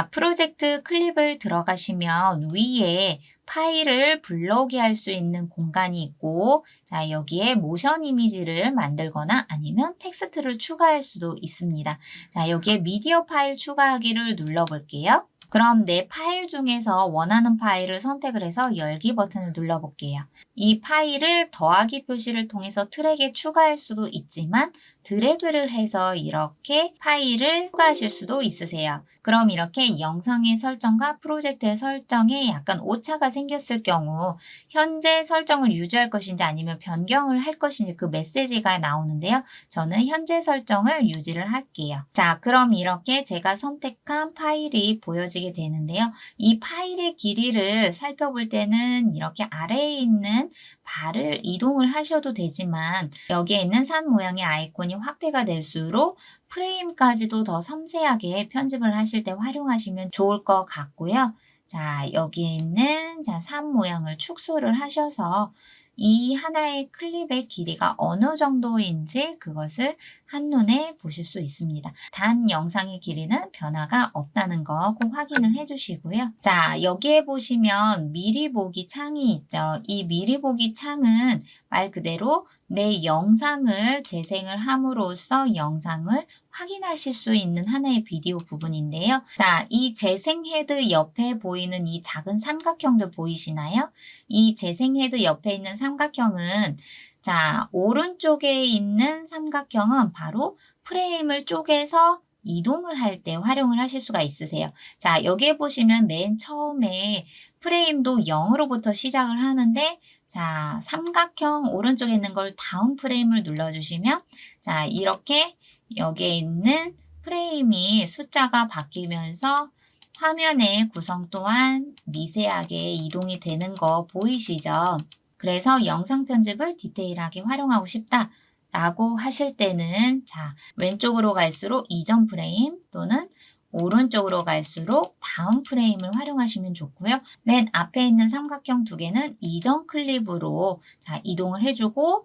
자, 프로젝트 클립을 들어가시면 위에 파일을 불러오게 할 수 있는 공간이 있고, 자, 여기에 모션 이미지를 만들거나 아니면 텍스트를 추가할 수도 있습니다. 자, 여기에 미디어 파일 추가하기를 눌러볼게요. 그럼 내 파일 중에서 원하는 파일을 선택을 해서 열기 버튼을 눌러볼게요. 이 파일을 더하기 표시를 통해서 트랙에 추가할 수도 있지만 드래그를 해서 이렇게 파일을 추가하실 수도 있으세요. 그럼 이렇게 영상의 설정과 프로젝트의 설정에 약간 오차가 생겼을 경우 현재 설정을 유지할 것인지 아니면 변경을 할 것인지 그 메시지가 나오는데요. 저는 현재 설정을 유지를 할게요. 자, 그럼 이렇게 제가 선택한 파일이 보여지게 되는데요. 이 파일의 길이를 살펴볼 때는 이렇게 아래에 있는 발을 이동을 하셔도 되지만 여기에 있는 산 모양의 아이콘이 확대가 될수록 프레임까지도 더 섬세하게 편집을 하실 때 활용하시면 좋을 것 같고요. 자, 여기에 있는 산 모양을 축소를 하셔서 이 하나의 클립의 길이가 어느 정도인지 그것을 한눈에 보실 수 있습니다. 단 영상의 길이는 변화가 없다는 거 꼭 확인을 해주시고요. 자, 여기에 보시면 미리 보기 창이 있죠. 이 미리 보기 창은 말 그대로 내 영상을 재생을 함으로써 영상을 확인하실 수 있는 하나의 비디오 부분인데요. 자, 이 재생 헤드 옆에 보이는 이 작은 삼각형들 보이시나요? 이 재생 헤드 옆에 있는 삼각형은 자, 오른쪽에 있는 삼각형은 바로 프레임을 쪼개서 이동을 할 때 활용을 하실 수가 있으세요. 자, 여기에 보시면 맨 처음에 프레임도 0으로부터 시작을 하는데 자, 삼각형 오른쪽에 있는 걸 다음 프레임을 눌러주시면 자, 이렇게 여기에 있는 프레임이 숫자가 바뀌면서 화면의 구성 또한 미세하게 이동이 되는 거 보이시죠? 그래서 영상 편집을 디테일하게 활용하고 싶다라고 하실 때는 자, 왼쪽으로 갈수록 이전 프레임 또는 오른쪽으로 갈수록 다음 프레임을 활용하시면 좋고요. 맨 앞에 있는 삼각형 두 개는 이전 클립으로 자, 이동을 해주고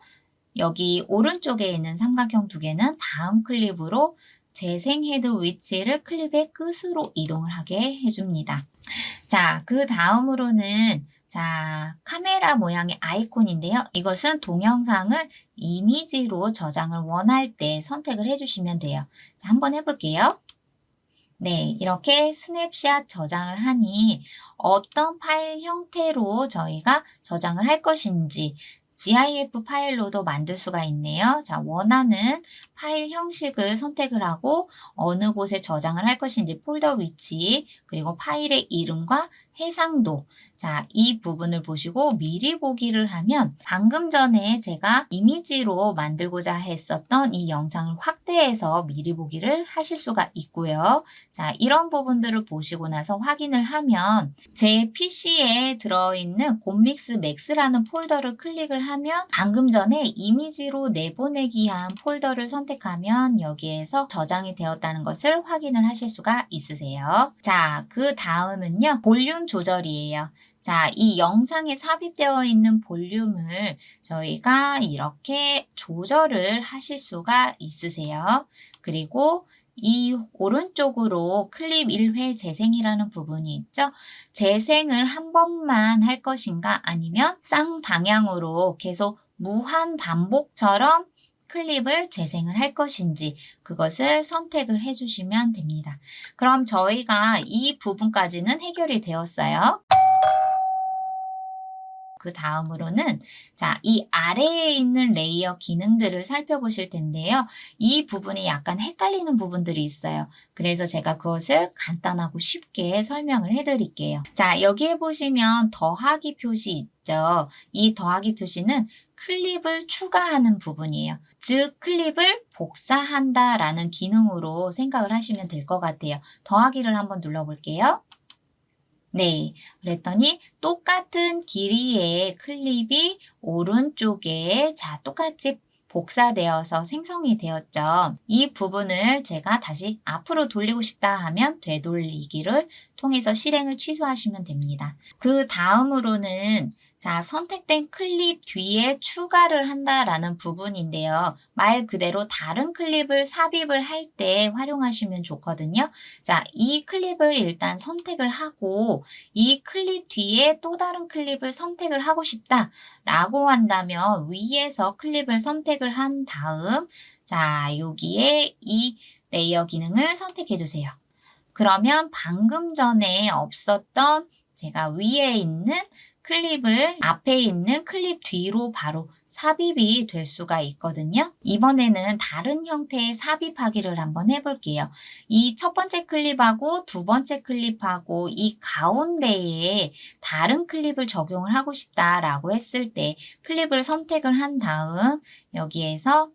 여기 오른쪽에 있는 삼각형 두 개는 다음 클립으로 재생 헤드 위치를 클립의 끝으로 이동을 하게 해줍니다. 자, 그 다음으로는 자, 카메라 모양의 아이콘인데요. 이것은 동영상을 이미지로 저장을 원할 때 선택을 해주시면 돼요. 자, 한번 해볼게요. 네, 이렇게 스냅샷 저장을 하니 어떤 파일 형태로 저희가 저장을 할 것인지 GIF 파일로도 만들 수가 있네요. 자, 원하는 파일 형식을 선택을 하고 어느 곳에 저장을 할 것인지 폴더 위치, 그리고 파일의 이름과 해상도. 자, 이 부분을 보시고 미리 보기를 하면 방금 전에 제가 이미지로 만들고자 했었던 이 영상을 확대해서 미리 보기를 하실 수가 있고요. 자, 이런 부분들을 보시고 나서 확인을 하면 제 PC에 들어있는 곰믹스 맥스라는 폴더를 클릭을 하면 방금 전에 이미지로 내보내기 한 폴더를 선택하면 여기에서 저장이 되었다는 것을 확인을 하실 수가 있으세요. 자, 그 다음은요. 볼륨 조절이에요. 자, 이 영상에 삽입되어 있는 볼륨을 저희가 이렇게 조절을 하실 수가 있으세요. 그리고 이 오른쪽으로 클립 1회 재생이라는 부분이 있죠. 재생을 한 번만 할 것인가 아니면 쌍방향으로 계속 무한 반복처럼 클립을 재생을 할 것인지 그것을 선택을 해주시면 됩니다. 그럼 저희가 이 부분까지는 해결이 되었어요. 그 다음으로는 자, 이 아래에 있는 레이어 기능들을 살펴보실 텐데요. 이 부분이 약간 헷갈리는 부분들이 있어요. 그래서 제가 그것을 간단하고 쉽게 설명을 해드릴게요. 자, 여기에 보시면 더하기 표시 있죠. 이 더하기 표시는 클립을 추가하는 부분이에요. 즉, 클립을 복사한다라는 기능으로 생각을 하시면 될 것 같아요. 더하기를 한번 눌러볼게요. 네, 그랬더니 똑같은 길이의 클립이 오른쪽에 자 똑같이 복사되어서 생성이 되었죠. 이 부분을 제가 다시 앞으로 돌리고 싶다 하면 되돌리기를 통해서 실행을 취소하시면 됩니다. 그 다음으로는 자, 선택된 클립 뒤에 추가를 한다라는 부분인데요. 말 그대로 다른 클립을 삽입을 할 때 활용하시면 좋거든요. 자, 이 클립을 일단 선택을 하고 이 클립 뒤에 또 다른 클립을 선택을 하고 싶다라고 한다면 위에서 클립을 선택을 한 다음 자, 여기에 이 레이어 기능을 선택해 주세요. 그러면 방금 전에 없었던 제가 위에 있는 클립을 앞에 있는 클립 뒤로 바로 삽입이 될 수가 있거든요. 이번에는 다른 형태의 삽입하기를 한번 해볼게요. 이 첫 번째 클립하고 두 번째 클립하고 이 가운데에 다른 클립을 적용을 하고 싶다라고 했을 때 클립을 선택을 한 다음 여기에서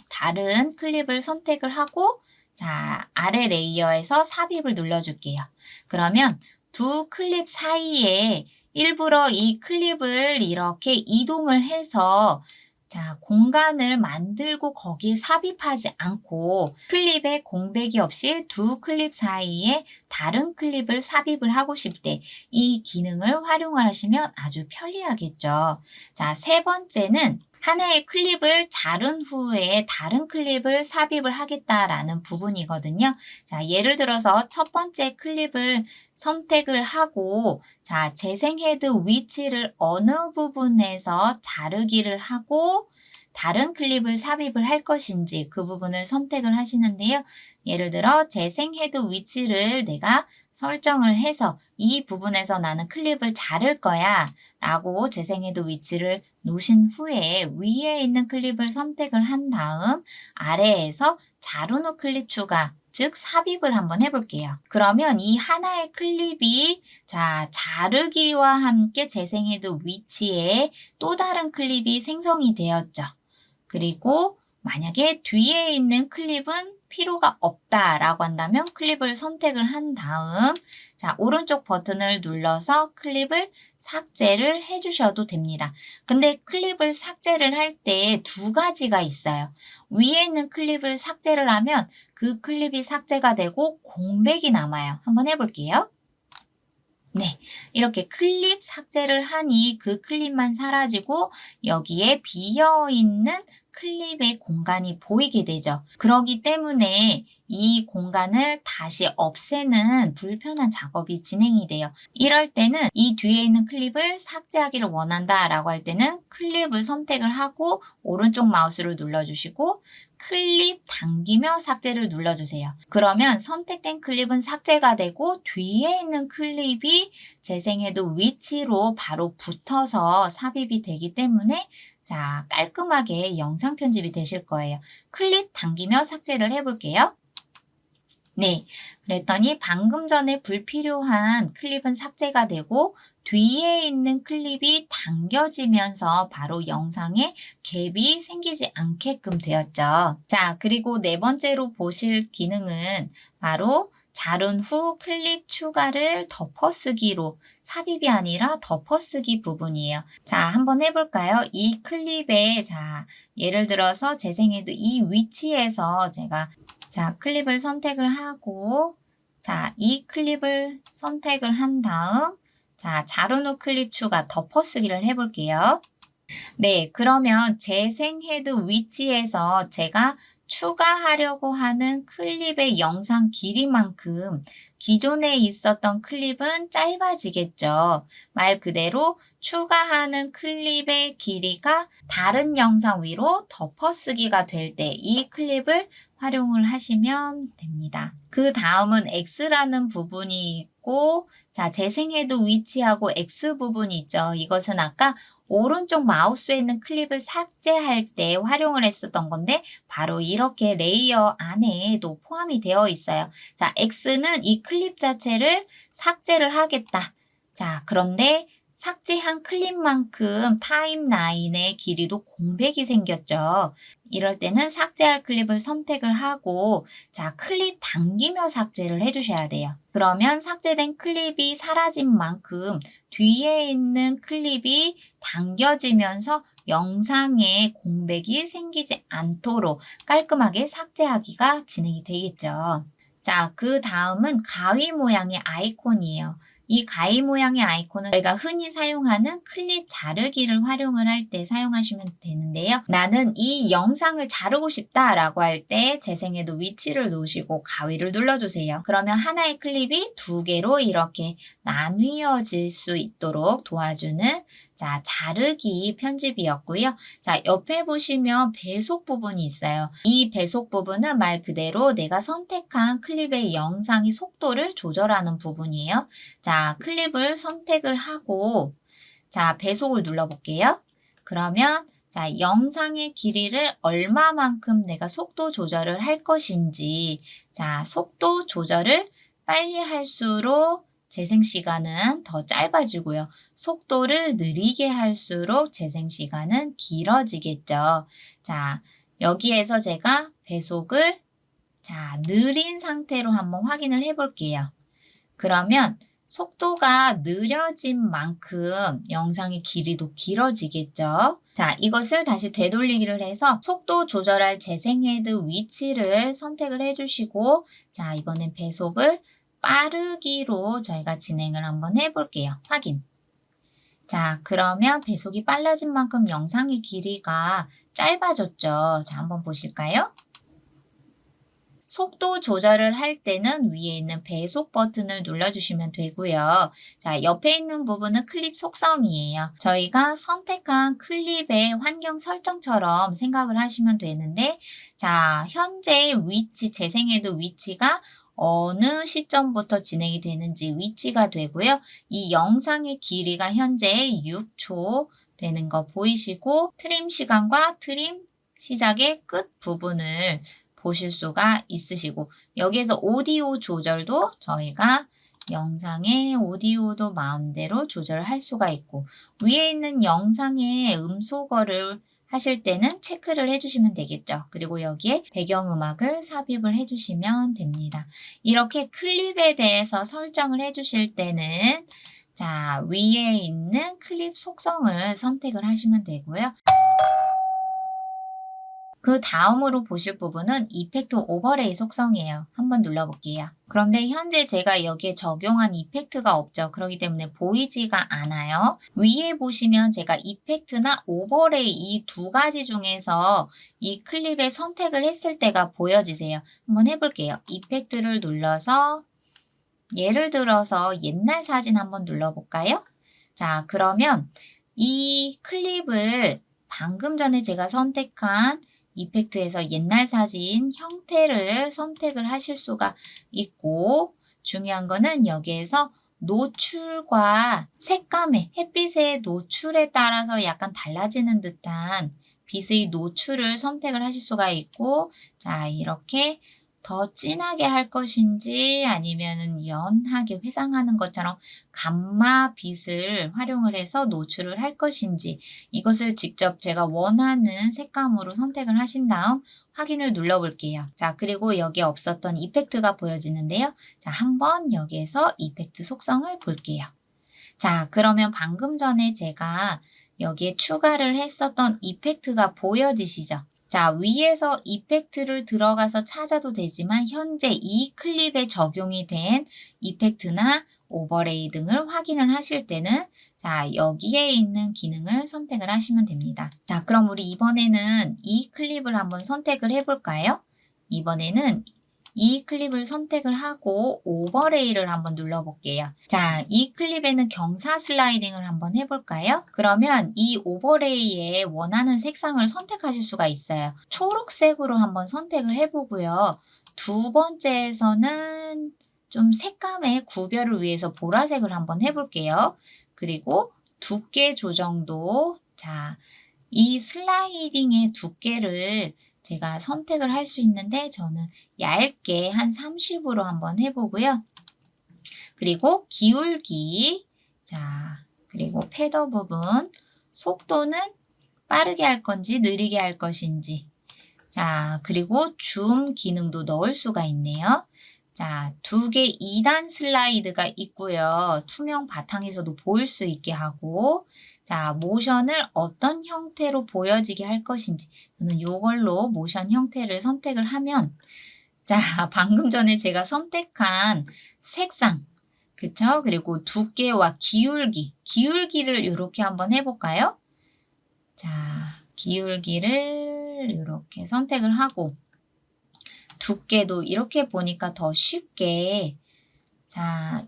다른 클립을 선택을 하고 자, 아래 레이어에서 삽입을 눌러줄게요. 그러면 두 클립 사이에 일부러 이 클립을 이렇게 이동을 해서 자, 공간을 만들고 거기에 삽입하지 않고 클립에 공백이 없이 두 클립 사이에 다른 클립을 삽입을 하고 싶을 때 이 기능을 활용을 하시면 아주 편리하겠죠. 자, 세 번째는 하나의 클립을 자른 후에 다른 클립을 삽입을 하겠다라는 부분이거든요. 자, 예를 들어서 첫 번째 클립을 선택을 하고 자, 재생 헤드 위치를 어느 부분에서 자르기를 하고 다른 클립을 삽입을 할 것인지 그 부분을 선택을 하시는데요. 예를 들어 재생 헤드 위치를 내가 설정을 해서 이 부분에서 나는 클립을 자를 거야 라고 재생 헤드 위치를 놓으신 후에 위에 있는 클립을 선택을 한 다음 아래에서 자른 후 클립 추가 즉 삽입을 한번 해볼게요. 그러면 이 하나의 클립이 자 자르기와 함께 재생 헤드 위치에 또 다른 클립이 생성이 되었죠. 그리고 만약에 뒤에 있는 클립은 필요가 없다라고 한다면 클립을 선택을 한 다음 자 오른쪽 버튼을 눌러서 클립을 삭제를 해주셔도 됩니다. 근데 클립을 삭제를 할 때 두 가지가 있어요. 위에 있는 클립을 삭제를 하면 그 클립이 삭제가 되고 공백이 남아요. 한번 해볼게요. 네, 이렇게 클립 삭제를 하니 그 클립만 사라지고 여기에 비어있는 클립의 공간이 보이게 되죠. 그러기 때문에 이 공간을 다시 없애는 불편한 작업이 진행이 돼요. 이럴 때는 이 뒤에 있는 클립을 삭제하기를 원한다라고 할 때는 클립을 선택을 하고 오른쪽 마우스를 눌러주시고 클립 당기며 삭제를 눌러주세요. 그러면 선택된 클립은 삭제가 되고 뒤에 있는 클립이 재생해도 위치로 바로 붙어서 삽입이 되기 때문에 자, 깔끔하게 영상 편집이 되실 거예요. 클릭 당기며 삭제를 해볼게요. 네, 그랬더니 방금 전에 불필요한 클립은 삭제가 되고 뒤에 있는 클립이 당겨지면서 바로 영상에 갭이 생기지 않게끔 되었죠. 자, 그리고 네 번째로 보실 기능은 바로 자른 후 클립 추가를 덮어쓰기로 삽입이 아니라 덮어쓰기 부분이에요. 자, 한번 해볼까요? 이 클립에 자, 예를 들어서 재생헤드 이 위치에서 제가 자, 클립을 선택을 하고 자, 이 클립을 선택을 한 다음 자, 자른 후 클립 추가 덮어쓰기를 해볼게요. 네, 그러면 재생 헤드 위치에서 제가 추가하려고 하는 클립의 영상 길이만큼 기존에 있었던 클립은 짧아지겠죠. 말 그대로 추가하는 클립의 길이가 다른 영상 위로 덮어쓰기가 될 때 이 클립을 활용을 하시면 됩니다. 그 다음은 X라는 부분이 있고 자, 재생헤드 위치하고 X 부분이 있죠. 이것은 아까 오른쪽 마우스에 있는 클립을 삭제할 때 활용을 했었던 건데 바로 이렇게 레이어 안에도 포함이 되어 있어요. 자, X는 이 클립 자체를 삭제를 하겠다. 자, 그런데 삭제한 클립만큼 타임라인의 길이도 공백이 생겼죠. 이럴 때는 삭제할 클립을 선택을 하고 자, 클립 당기며 삭제를 해주셔야 돼요. 그러면 삭제된 클립이 사라진 만큼 뒤에 있는 클립이 당겨지면서 영상에 공백이 생기지 않도록 깔끔하게 삭제하기가 진행이 되겠죠. 자, 그 다음은 가위 모양의 아이콘이에요. 이 가위 모양의 아이콘은 저희가 흔히 사용하는 클립 자르기를 활용을 할 때 사용하시면 되는데요. 나는 이 영상을 자르고 싶다라고 할 때 재생에도 위치를 놓으시고 가위를 눌러주세요. 그러면 하나의 클립이 두 개로 이렇게 나뉘어질 수 있도록 도와주는 자, 자르기 편집이었고요. 자, 옆에 보시면 배속 부분이 있어요. 이 배속 부분은 말 그대로 내가 선택한 클립의 영상의 속도를 조절하는 부분이에요. 자, 클립을 선택을 하고 자, 배속을 눌러볼게요. 그러면 자, 영상의 길이를 얼마만큼 내가 속도 조절을 할 것인지 자, 속도 조절을 빨리 할수록 재생 시간은 더 짧아지고요. 속도를 느리게 할수록 재생 시간은 길어지겠죠. 자, 여기에서 제가 배속을 자, 느린 상태로 한번 확인을 해 볼게요. 그러면 속도가 느려진 만큼 영상의 길이도 길어지겠죠. 자, 이것을 다시 되돌리기를 해서 속도 조절할 재생 헤드 위치를 선택을 해주시고 자, 이번엔 배속을 빠르기로 저희가 진행을 한번 해볼게요. 확인. 자, 그러면 배속이 빨라진 만큼 영상의 길이가 짧아졌죠. 자, 한번 보실까요? 속도 조절을 할 때는 위에 있는 배속 버튼을 눌러주시면 되고요. 자, 옆에 있는 부분은 클립 속성이에요. 저희가 선택한 클립의 환경 설정처럼 생각을 하시면 되는데 자, 현재 위치, 재생헤드 위치가 어느 시점부터 진행이 되는지 위치가 되고요. 이 영상의 길이가 현재 6초 되는 거 보이시고 트림 시간과 트림 시작의 끝 부분을 보실 수가 있으시고 여기에서 오디오 조절도 저희가 영상의 오디오도 마음대로 조절할 수가 있고 위에 있는 영상의 음소거를 하실 때는 체크를 해주시면 되겠죠. 그리고 여기에 배경음악을 삽입을 해주시면 됩니다. 이렇게 클립에 대해서 설정을 해주실 때는 자, 위에 있는 클립 속성을 선택을 하시면 되고요. 그 다음으로 보실 부분은 이펙트 오버레이 속성이에요. 한번 눌러볼게요. 그런데 현재 제가 여기에 적용한 이펙트가 없죠. 그렇기 때문에 보이지가 않아요. 위에 보시면 제가 이펙트나 오버레이 이 두 가지 중에서 이 클립에 선택을 했을 때가 보여지세요. 한번 해볼게요. 이펙트를 눌러서 예를 들어서 옛날 사진 한번 눌러볼까요? 자, 그러면 이 클립을 방금 전에 제가 선택한 이펙트에서 옛날 사진 형태를 선택을 하실 수가 있고 중요한 거는 여기에서 노출과 색감의 햇빛의 노출에 따라서 약간 달라지는 듯한 빛의 노출을 선택을 하실 수가 있고 자 이렇게 더 진하게 할 것인지 아니면 연하게 회상하는 것처럼 감마 빛을 활용을 해서 노출을 할 것인지 이것을 직접 제가 원하는 색감으로 선택을 하신 다음 확인을 눌러볼게요. 자, 그리고 여기에 없었던 이펙트가 보여지는데요. 자, 한번 여기에서 이펙트 속성을 볼게요. 자, 그러면 방금 전에 제가 여기에 추가를 했었던 이펙트가 보여지시죠? 자, 위에서 이펙트를 들어가서 찾아도 되지만 현재 이 클립에 적용이 된 이펙트나 오버레이 등을 확인을 하실 때는 자, 여기에 있는 기능을 선택을 하시면 됩니다. 자, 그럼 우리 이번에는 이 클립을 한번 선택을 해볼까요? 이번에는 이 클립을 선택을 하고 오버레이를 한번 눌러볼게요. 자, 이 클립에는 경사 슬라이딩을 한번 해볼까요? 그러면 이 오버레이에 원하는 색상을 선택하실 수가 있어요. 초록색으로 한번 선택을 해보고요. 두 번째에서는 좀 색감의 구별을 위해서 보라색을 한번 해볼게요. 그리고 두께 조정도 자, 이 슬라이딩의 두께를 제가 선택을 할 수 있는데 저는 얇게 한 30으로 한번 해보고요. 그리고 기울기, 자, 그리고 패더 부분, 속도는 빠르게 할 건지 느리게 할 것인지, 자, 그리고 줌 기능도 넣을 수가 있네요. 자, 두 개 2단 슬라이드가 있고요. 투명 바탕에서도 보일 수 있게 하고 자, 모션을 어떤 형태로 보여지게 할 것인지 저는 이걸로 모션 형태를 선택을 하면 자, 방금 전에 제가 선택한 색상 그쵸? 그리고 두께와 기울기를 이렇게 한번 해볼까요? 자, 기울기를 이렇게 선택을 하고 두께도 이렇게 보니까 더 쉽게 자,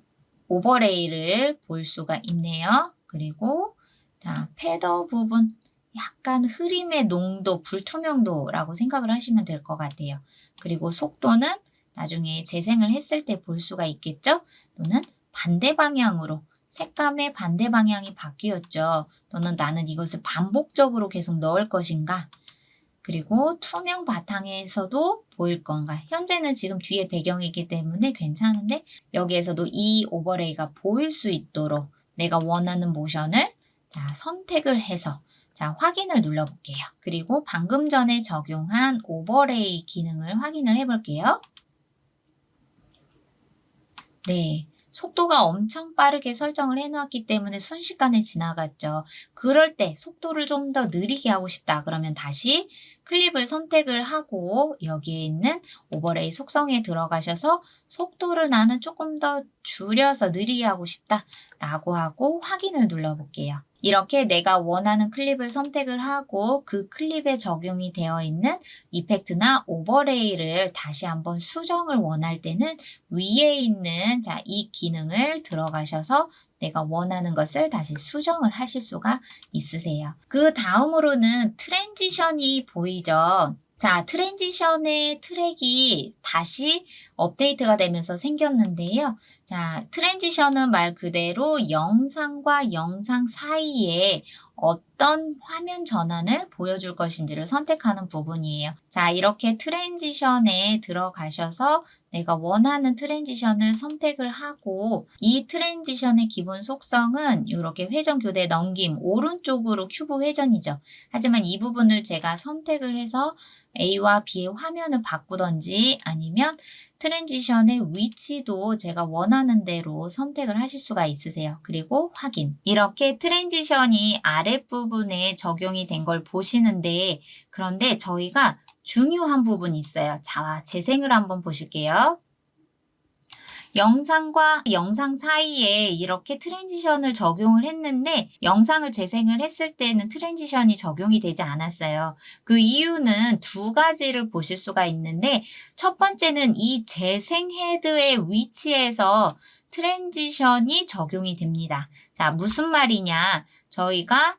오버레이를 볼 수가 있네요. 그리고 자, 패더 부분 약간 흐림의 농도, 불투명도라고 생각을 하시면 될 것 같아요. 그리고 속도는 나중에 재생을 했을 때 볼 수가 있겠죠? 또는 반대 방향으로 색감의 반대 방향이 바뀌었죠. 또는 나는 이것을 반복적으로 계속 넣을 것인가? 그리고 투명 바탕에서도 보일 건가? 현재는 지금 뒤에 배경이기 때문에 괜찮은데 여기에서도 이 오버레이가 보일 수 있도록 내가 원하는 모션을 자, 선택을 해서 자, 확인을 눌러볼게요. 그리고 방금 전에 적용한 오버레이 기능을 확인을 해볼게요. 네. 속도가 엄청 빠르게 설정을 해놓았기 때문에 순식간에 지나갔죠. 그럴 때 속도를 좀 더 느리게 하고 싶다. 그러면 다시 클립을 선택을 하고 여기에 있는 오버레이 속성에 들어가셔서 속도를 나는 조금 더 줄여서 느리게 하고 싶다. 라고 하고 확인을 눌러볼게요. 이렇게 내가 원하는 클립을 선택을 하고 그 클립에 적용이 되어 있는 이펙트나 오버레이를 다시 한번 수정을 원할 때는 위에 있는 자, 이 기능을 들어가셔서 내가 원하는 것을 다시 수정을 하실 수가 있으세요. 그 다음으로는 트랜지션이 보이죠. 자, 트랜지션의 트랙이 다시 업데이트가 되면서 생겼는데요. 자, 트랜지션은 말 그대로 영상과 영상 사이에 어떤 화면 전환을 보여줄 것인지를 선택하는 부분이에요. 자, 이렇게 트랜지션에 들어가셔서 내가 원하는 트랜지션을 선택을 하고 이 트랜지션의 기본 속성은 이렇게 회전 교대 넘김, 오른쪽으로 큐브 회전이죠. 하지만 이 부분을 제가 선택을 해서 A와 B의 화면을 바꾸던지 아니면 트랜지션의 위치도 제가 원하는 대로 선택을 하실 수가 있으세요. 그리고 확인. 이렇게 트랜지션이 아랫부분에 적용이 된 걸 보시는데 그런데 저희가 중요한 부분이 있어요. 자, 재생을 한번 보실게요. 영상과 영상 사이에 이렇게 트랜지션을 적용을 했는데 영상을 재생을 했을 때는 트랜지션이 적용이 되지 않았어요. 그 이유는 두 가지를 보실 수가 있는데 첫 번째는 이 재생 헤드의 위치에서 트랜지션이 적용이 됩니다. 자, 무슨 말이냐? 저희가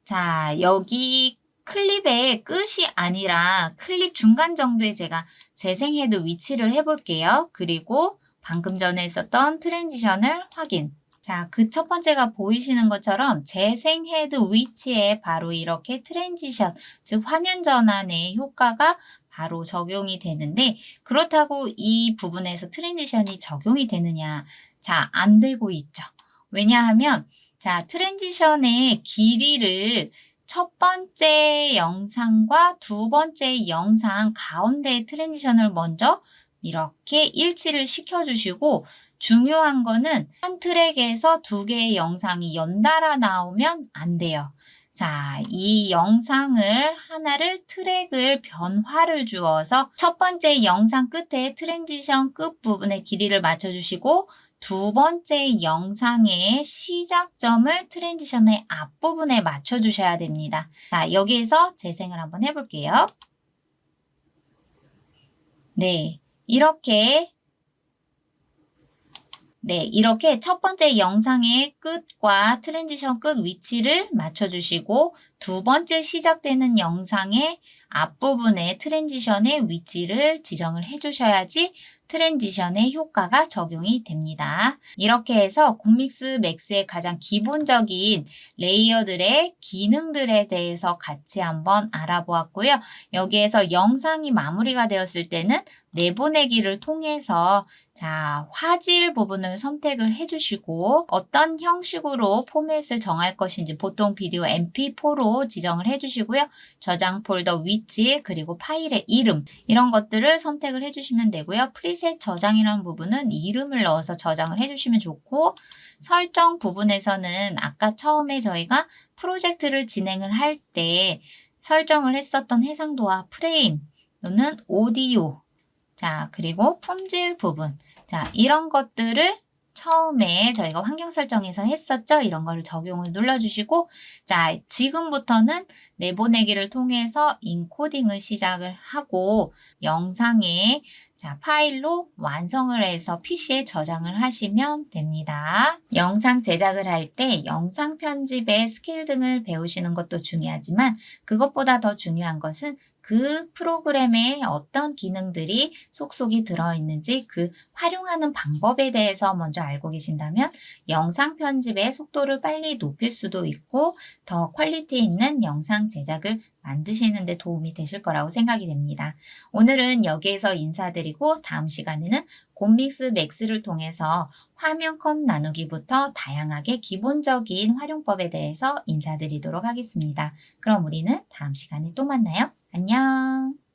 자, 여기 클립의 끝이 아니라 클립 중간 정도에 제가 재생 헤드 위치를 해볼게요. 그리고 방금 전에 있었던 트랜지션을 확인. 자, 그 첫 번째가 보이시는 것처럼 재생 헤드 위치에 바로 이렇게 트랜지션, 즉 화면 전환의 효과가 바로 적용이 되는데 그렇다고 이 부분에서 트랜지션이 적용이 되느냐? 자, 안 되고 있죠. 왜냐하면 자, 트랜지션의 길이를 첫 번째 영상과 두 번째 영상 가운데 트랜지션을 먼저 이렇게 일치를 시켜주시고 중요한 거는 한 트랙에서 두 개의 영상이 연달아 나오면 안 돼요. 자, 이 영상을 하나를 트랙을 변화를 주어서 첫 번째 영상 끝에 트랜지션 끝 부분에 길이를 맞춰주시고 두 번째 영상의 시작점을 트랜지션의 앞부분에 맞춰주셔야 됩니다. 자, 여기에서 재생을 한번 해볼게요. 네, 이렇게 첫 번째 영상의 끝과 트랜지션 끝 위치를 맞춰주시고 두 번째 시작되는 영상의 앞부분에 트랜지션의 위치를 지정을 해주셔야지 트랜지션의 효과가 적용이 됩니다. 이렇게 해서 콤믹스 맥스의 가장 기본적인 레이어들의 기능들에 대해서 같이 한번 알아보았고요. 여기에서 영상이 마무리가 되었을 때는 내보내기를 통해서 자, 화질 부분을 선택을 해주시고 어떤 형식으로 포맷을 정할 것인지 보통 비디오 MP4로 지정을 해주시고요. 저장 폴더 위치 그리고 파일의 이름 이런 것들을 선택을 해주시면 되고요. 프리셋 저장이라는 부분은 이름을 넣어서 저장을 해주시면 좋고 설정 부분에서는 아까 처음에 저희가 프로젝트를 진행을 할 때 설정을 했었던 해상도와 프레임 또는 오디오 자, 그리고 품질 부분. 자, 이런 것들을 처음에 저희가 환경 설정에서 했었죠? 이런 걸 적용을 눌러주시고, 자, 지금부터는 내보내기를 통해서 인코딩을 시작을 하고, 영상에 자, 파일로 완성을 해서 PC에 저장을 하시면 됩니다. 영상 제작을 할 때 영상 편집의 스킬 등을 배우시는 것도 중요하지만 그것보다 더 중요한 것은 그 프로그램에 어떤 기능들이 속속이 들어있는지 그 활용하는 방법에 대해서 먼저 알고 계신다면 영상 편집의 속도를 빨리 높일 수도 있고 더 퀄리티 있는 영상 제작을 만드시는 데 도움이 되실 거라고 생각이 됩니다. 오늘은 여기에서 인사드리고 다음 시간에는 곰믹스 맥스를 통해서 화면 컷 나누기부터 다양하게 기본적인 활용법에 대해서 인사드리도록 하겠습니다. 그럼 우리는 다음 시간에 또 만나요. 안녕.